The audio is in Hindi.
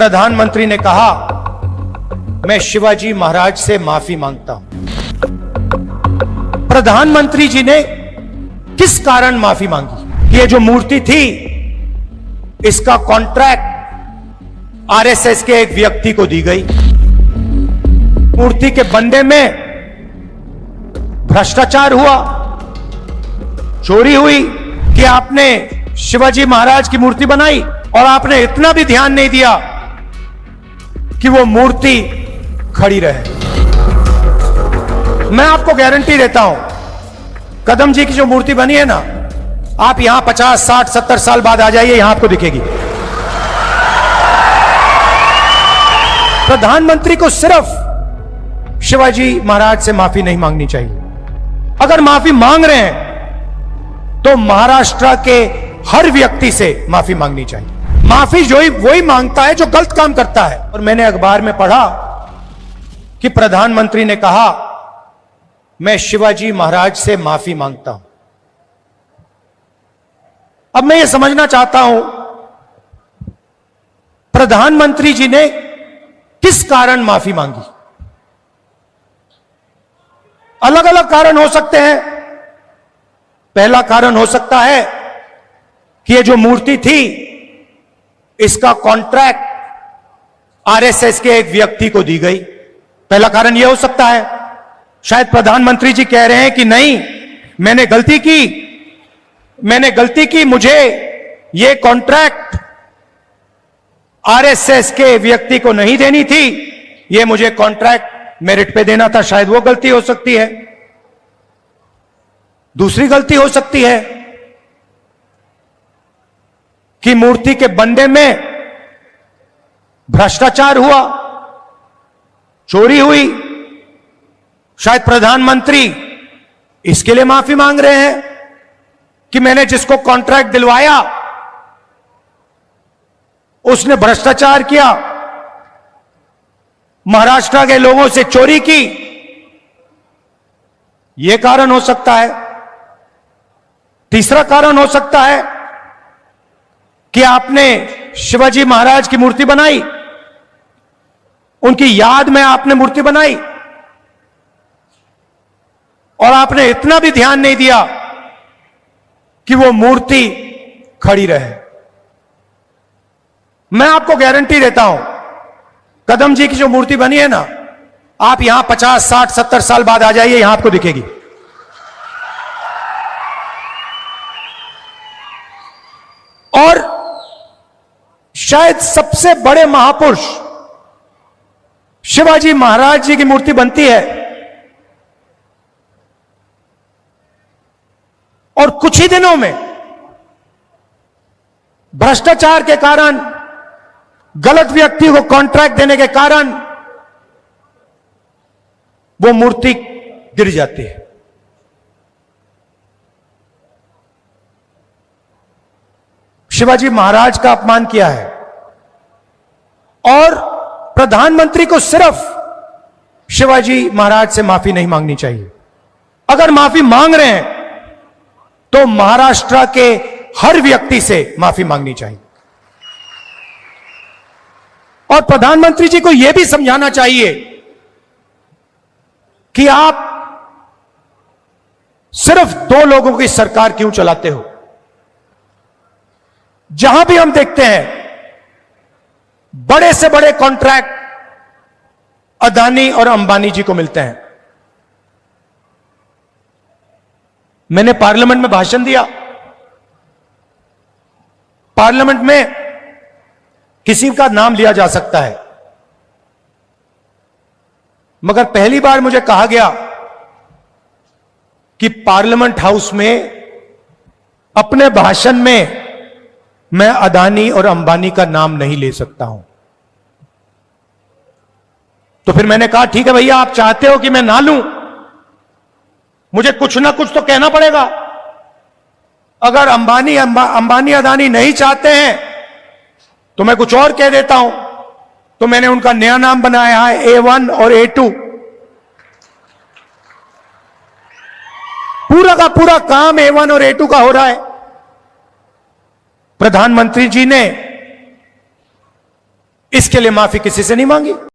प्रधानमंत्री ने कहा, मैं शिवाजी महाराज से माफी मांगता हूं। प्रधानमंत्री जी ने किस कारण माफी मांगी? ये जो मूर्ति थी, इसका कॉन्ट्रैक्ट आरएसएस के एक व्यक्ति को दी गई। मूर्ति के बनने में भ्रष्टाचार हुआ, चोरी हुई कि आपने शिवाजी महाराज की मूर्ति बनाई और आपने इतना भी ध्यान नहीं दिया कि वो मूर्ति खड़ी रहे। मैं आपको गारंटी देता हूं, कदम जी की जो मूर्ति बनी है ना, आप यहां 50, 60, 70 साल बाद आ जाइए, यहां आपको दिखेगी। प्रधानमंत्री को सिर्फ शिवाजी महाराज से माफी नहीं मांगनी चाहिए। अगर माफी मांग रहे हैं तो महाराष्ट्र के हर व्यक्ति से माफी मांगनी चाहिए। माफी जो ही वही मांगता है जो गलत काम करता है। और मैंने अखबार में पढ़ा कि प्रधानमंत्री ने कहा, मैं शिवाजी महाराज से माफी मांगता हूं। अब मैं ये समझना चाहता हूं, प्रधानमंत्री जी ने किस कारण माफी मांगी? अलग अलग कारण हो सकते हैं। पहला कारण हो सकता है कि ये जो मूर्ति थी, इसका कॉन्ट्रैक्ट आरएसएस के एक व्यक्ति को दी गई। पहला कारण यह हो सकता है। शायद प्रधानमंत्री जी कह रहे हैं कि नहीं, मैंने गलती की, मुझे यह कॉन्ट्रैक्ट आरएसएस के व्यक्ति को नहीं देनी थी, यह मुझे कॉन्ट्रैक्ट मेरिट पे देना था। शायद वो गलती हो सकती है। दूसरी गलती हो सकती है कि मूर्ति के बनने में भ्रष्टाचार हुआ, चोरी हुई। शायद प्रधानमंत्री इसके लिए माफी मांग रहे हैं कि मैंने जिसको कॉन्ट्रैक्ट दिलवाया उसने भ्रष्टाचार किया, महाराष्ट्र के लोगों से चोरी की। यह कारण हो सकता है। तीसरा कारण हो सकता है कि आपने शिवाजी महाराज की मूर्ति बनाई, उनकी याद में आपने मूर्ति बनाई और आपने इतना भी ध्यान नहीं दिया कि वो मूर्ति खड़ी रहे। मैं आपको गारंटी देता हूं, कदम जी की जो मूर्ति बनी है ना, आप यहां 50, 60, 70 साल बाद आ जाइए, यहां आपको दिखेगी। और शायद सबसे बड़े महापुरुष शिवाजी महाराज जी की मूर्ति बनती है और कुछ ही दिनों में भ्रष्टाचार के कारण, गलत व्यक्ति को कॉन्ट्रैक्ट देने के कारण वो मूर्ति गिर जाती है। शिवाजी महाराज का अपमान किया है। और प्रधानमंत्री को सिर्फ शिवाजी महाराज से माफी नहीं मांगनी चाहिए। अगर माफी मांग रहे हैं तो महाराष्ट्र के हर व्यक्ति से माफी मांगनी चाहिए। और प्रधानमंत्री जी को यह भी समझाना चाहिए कि आप सिर्फ 2 लोगों की सरकार क्यों चलाते हो। जहां भी हम देखते हैं बड़े से बड़े कॉन्ट्रैक्ट अदानी और अंबानी जी को मिलते हैं। मैंने पार्लियामेंट में भाषण दिया। पार्लियामेंट में किसी का नाम लिया जा सकता है, मगर पहली बार मुझे कहा गया कि पार्लियामेंट हाउस में अपने भाषण में मैं अदानी और अंबानी का नाम नहीं ले सकता हूं। तो फिर मैंने कहा, ठीक है भैया, आप चाहते हो कि मैं ना लूं, मुझे कुछ ना कुछ तो कहना पड़ेगा। अगर अंबानी अदानी नहीं चाहते हैं तो मैं कुछ और कह देता हूं। तो मैंने उनका नया नाम बनाया है A1 और A2। पूरा का पूरा काम A1 और A2 का हो रहा है। प्रधानमंत्री जी ने इसके लिए माफी किसी से नहीं मांगी।